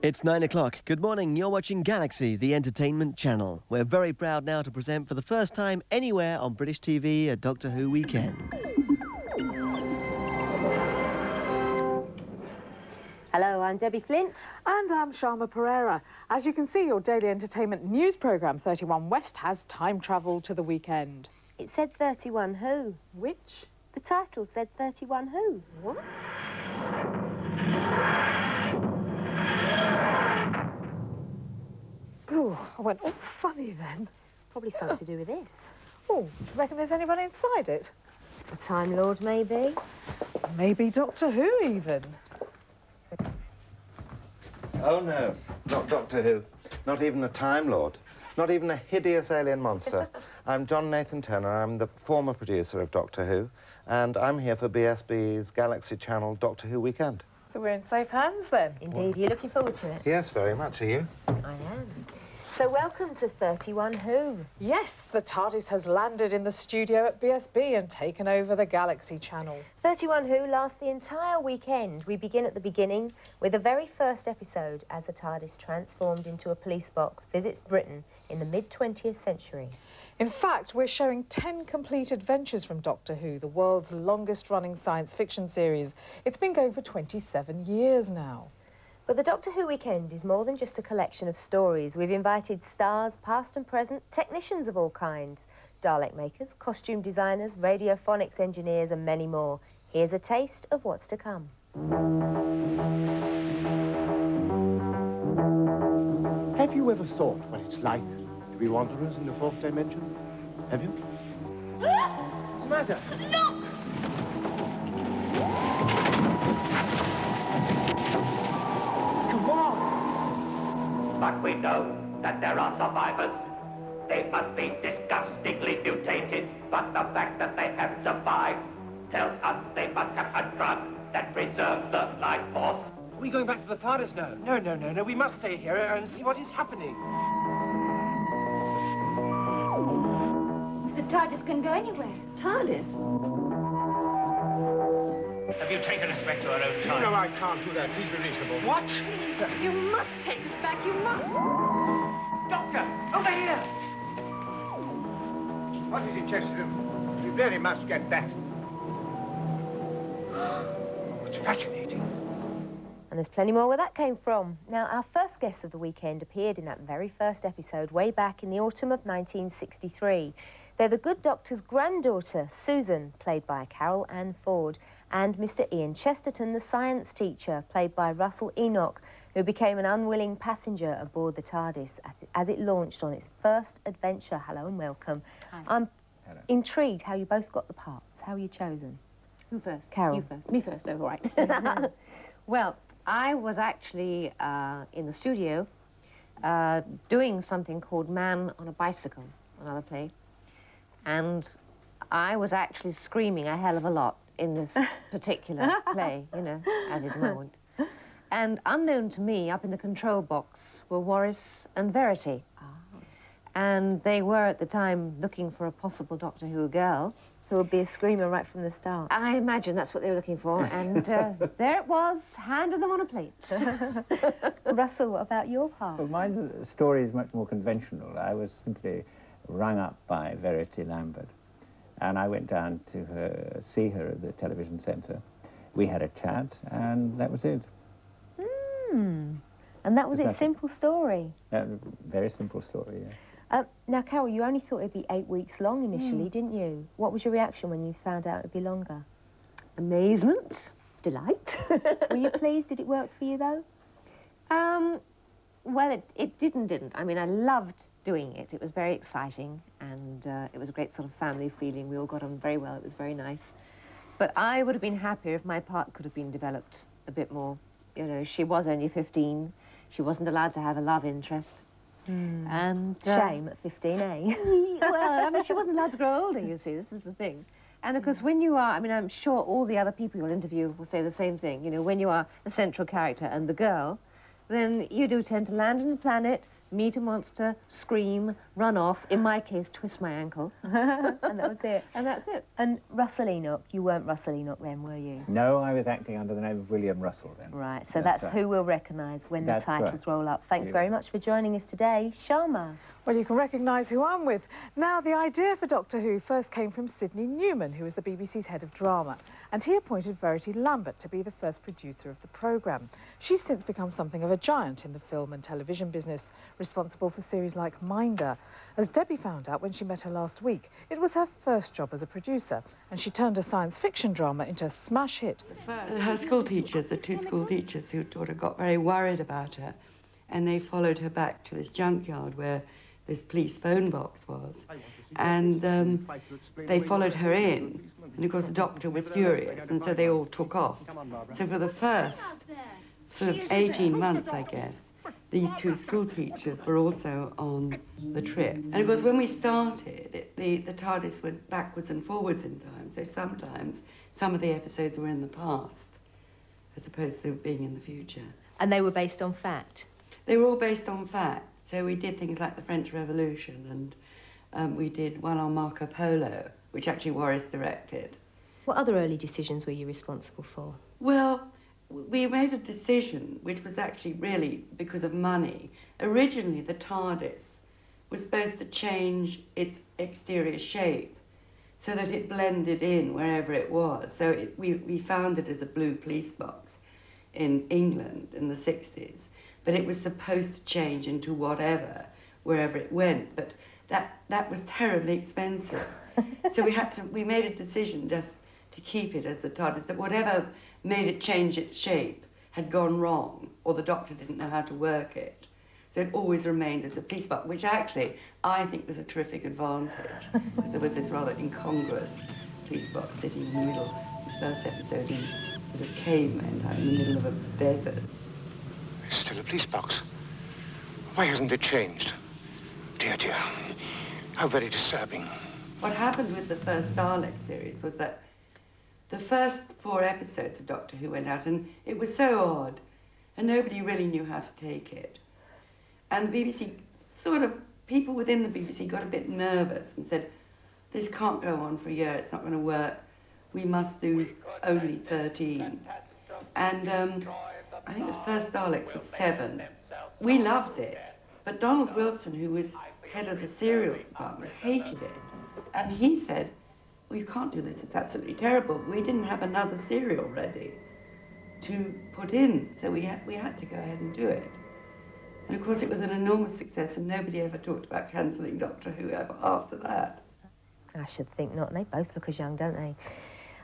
It's 9 o'clock. Good morning. You're watching Galaxy, the entertainment channel. We're very proud now to present for the first time anywhere on British TV a Doctor Who weekend. Hello, I'm Debbie Flint. And I'm Sharma Pereira. As you can see, your daily entertainment news programme 31 West has time travelled to the weekend. It said 31 Who. Which? The title said 31 Who. What? Oh, I went all funny then. Probably something to do with this. Oh, do you reckon there's anyone inside it? A Time Lord, maybe? Maybe Doctor Who, even. Oh, no, not Doctor Who. Not even a Time Lord. Not even a hideous alien monster. I'm John Nathan Turner. I'm the former producer of Doctor Who, and I'm here for BSB's Galaxy Channel Doctor Who Weekend. So we're in safe hands, then? Indeed. Are you looking forward to it? Yes, very much. Are you? I am. So welcome to 31 Who. Yes, the TARDIS has landed in the studio at BSB and taken over the Galaxy Channel. 31 Who lasts the entire weekend. We begin at the beginning with the very first episode as the TARDIS, transformed into a police box, visits Britain in the mid-20th century. In fact, we're showing 10 complete adventures from Doctor Who, the world's longest-running science fiction series. It's been going for 27 years now. But the Doctor Who weekend is more than just a collection of stories. We've invited stars, past and present, technicians of all kinds, Dalek makers, costume designers, radiophonics engineers and many more. Here's a taste of what's to come. Have you ever thought what it's like to be wanderers in the fourth dimension? Have you? What's the matter? Look! Come on! But we know that there are survivors. They must be disgustingly mutated, but the fact that they have survived tells us they must have a drug that preserves the life force. Are we going back to the TARDIS now? No. We must stay here and see what is happening. The TARDIS can go anywhere. TARDIS? Have you taken us back to our own time? No, I can't do that. Please be reasonable. What? Please, you must take us back. You must. Doctor! Over here! What is it, Chesterton? We really must get back. It's fascinating. And there's plenty more where that came from. Now, our first guest of the weekend appeared in that very first episode way back in the autumn of 1963. They're the good doctor's granddaughter, Susan, played by Carole Ann Ford, and Mr. Ian Chesterton, the science teacher, played by Russell Enoch, who became an unwilling passenger aboard the TARDIS as it launched on its first adventure. Hello and welcome. Hi. I'm intrigued how you both got the parts. How were you chosen? Who first? Carole. You first. Me first, oh, all right. Well, I was actually in the studio doing something called Man on a Bicycle, another play, and I was actually screaming a hell of a lot in this particular play, you know, as is known. And unknown to me, up in the control box were Waris and Verity. Oh. And they were, at the time, looking for a possible Doctor Who girl. Who would be a screamer right from the start. I imagine that's what they were looking for, and there it was, handed them on a plate. Russell, what about your part? Well, my story is much more conventional. I was simply rung up by Verity Lambert, and I went down to see her at the television centre. We had a chat, and that was it. And that was its simple story? Very simple story, yeah. Now, Carole, you only thought it'd be 8 weeks long initially, didn't you? What was your reaction when you found out it'd be longer? Amazement, delight. Were you pleased? Did it work for you, though? Well, it didn't. I mean, I loved doing it. It was very exciting, and it was a great sort of family feeling. We all got on very well. It was very nice. But I would have been happier if my part could have been developed a bit more. You know, she was only 15. She wasn't allowed to have a love interest. And shame at 15, eh? Well, I mean, she wasn't allowed to grow older, you see. This is the thing. And of course, when you are, I mean, I'm sure all the other people you'll interview will say the same thing. You know, when you are the central character and the girl, then you do tend to land on a planet, meet a monster, scream, run off, in my case, twist my ankle. And that was it. And that's it. And Russell Enoch, you weren't Russell Enoch then, were you? No, I was acting under the name of William Russell then. Right, so that's right. who we'll recognise when the That's titles right. roll up. Thanks Yeah. very much for joining us today, Sharma. Well, you can recognise who I'm with. Now, the idea for Doctor Who first came from Sidney Newman, who was the BBC's head of drama, and he appointed Verity Lambert to be the first producer of the programme. She's since become something of a giant in the film and television business, responsible for series like Minder. As Debbie found out when she met her last week, it was her first job as a producer, and she turned a science fiction drama into a smash hit. Her school teachers, the two school teachers who taught her, got very worried about her, and they followed her back to this junkyard where this police phone box was, and they followed her in, and of course the doctor was furious, and so they all took off. So for the first sort of 18 months, I guess, these two school teachers were also on the trip. And of course when we started, the TARDIS went backwards and forwards in time, so sometimes some of the episodes were in the past as opposed to being in the future. And they were based on fact? They were all based on fact. So we did things like the French Revolution, and we did one on Marco Polo, which actually Waris directed. What other early decisions were you responsible for? Well, we made a decision, which was actually really because of money. Originally, the TARDIS was supposed to change its exterior shape so that it blended in wherever it was. So we found it as a blue police box in England in the 60s. But it was supposed to change into whatever, wherever it went. But that was terribly expensive. So we made a decision just to keep it as the TARDIS, that whatever made it change its shape had gone wrong, or the doctor didn't know how to work it. So it always remained as a police box, which actually I think was a terrific advantage, because there was this rather incongruous police box sitting in the middle, the first episode in sort of caveman time in the middle of a desert. It's still a police box. Why hasn't it changed? Dear, dear. How very disturbing. What happened with the first Dalek series was that the first 4 episodes of Doctor Who went out, and it was so odd, and nobody really knew how to take it. And the BBC, people within the BBC got a bit nervous and said, this can't go on for a year, it's not going to work. We must do only 13. And I think the first Daleks was 7. We loved it, but Donald Wilson, who was head of the serials department, hated it. And he said, well, you can't do this, it's absolutely terrible. We didn't have another serial ready to put in, so we had to go ahead and do it. And of course it was an enormous success, and nobody ever talked about cancelling Doctor Who ever after that. I should think not. They both look as young, don't they?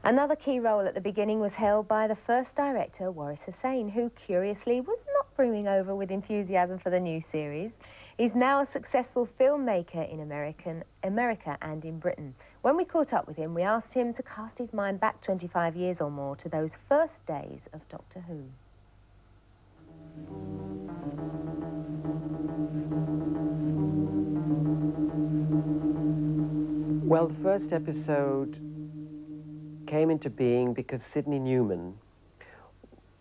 Another key role at the beginning was held by the first director, Waris Hussein, who, curiously, was not brimming over with enthusiasm for the new series. He's now a successful filmmaker in America and in Britain. When we caught up with him, we asked him to cast his mind back 25 years or more to those first days of Doctor Who. Well, the first episode came into being because Sidney Newman,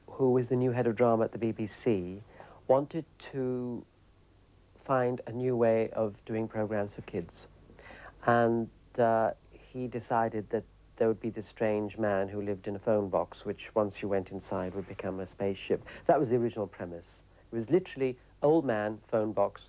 who was the new head of drama at the BBC, wanted to find a new way of doing programs for kids. And he decided that there would be this strange man who lived in a phone box, which once you went inside would become a spaceship. That was the original premise. It was literally old man, phone box,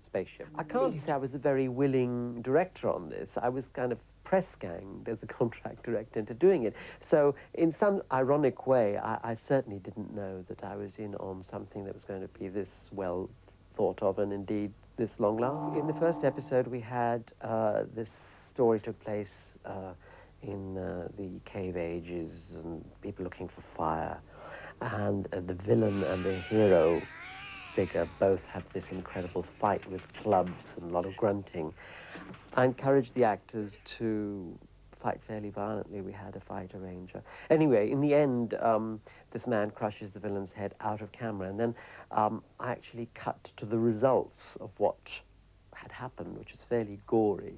spaceship. I can't say I was a very willing director on this. I was kind of press ganged as a contract director into doing it. So in some ironic way, I certainly didn't know that I was in on something that was going to be this well thought of and indeed this long lasting. In the first episode we had this story took place in the cave ages and people looking for fire, and the villain and the hero figure both have this incredible fight with clubs and a lot of grunting. I encouraged the actors to fight fairly violently. We had a fight arranger. Anyway, in the end, this man crushes the villain's head out of camera, and then I actually cut to the results of what had happened, which is fairly gory.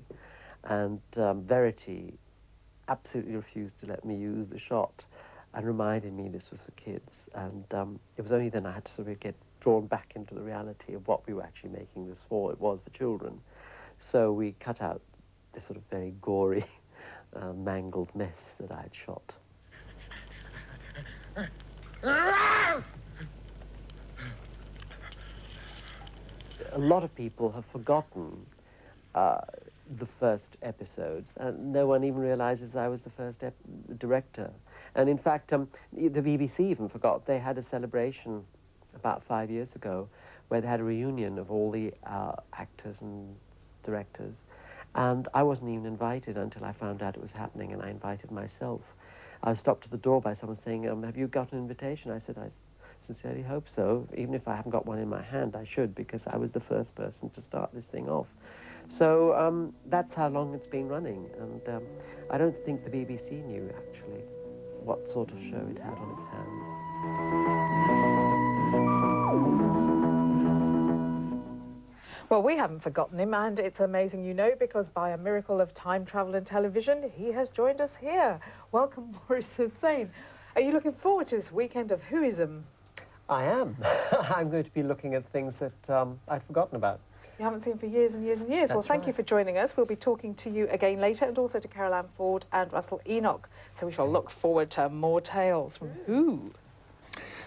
And Verity absolutely refused to let me use the shot and reminded me this was for kids. And it was only then I had to sort of get drawn back into the reality of what we were actually making this for. It was for children. So we cut out this sort of very gory, mangled mess that I had shot. A lot of people have forgotten the first episodes, and no one even realizes I was the first director. And in fact, the BBC even forgot. They had a celebration about 5 years ago where they had a reunion of all the actors and directors, and I wasn't even invited until I found out it was happening, and I invited myself. I was stopped at the door by someone saying, have you got an invitation? I said, I sincerely hope so. Even if I haven't got one in my hand, I should, because I was the first person to start this thing off. So that's how long it's been running, and I don't think the BBC knew, actually, what sort of show it had on its hands. Well, we haven't forgotten him, and it's amazing, you know, because by a miracle of time travel and television, he has joined us here. Welcome, Waris Hussein. Are you looking forward to this weekend of Whoism? I am. I'm going to be looking at things that I'd forgotten about. You haven't seen for years and years and years. Well, thank you for joining us. We'll be talking to you again later, and also to Carole Ford and Russell Enoch. So we shall look forward to more tales from Who.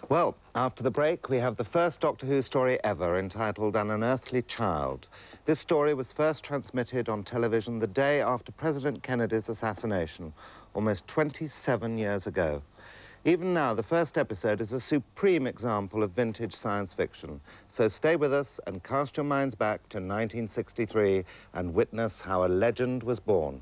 Well, after the break, we have the first Doctor Who story ever, entitled An Unearthly Child. This story was first transmitted on television the day after President Kennedy's assassination, almost 27 years ago. Even now, the first episode is a supreme example of vintage science fiction. So stay with us and cast your minds back to 1963 and witness how a legend was born.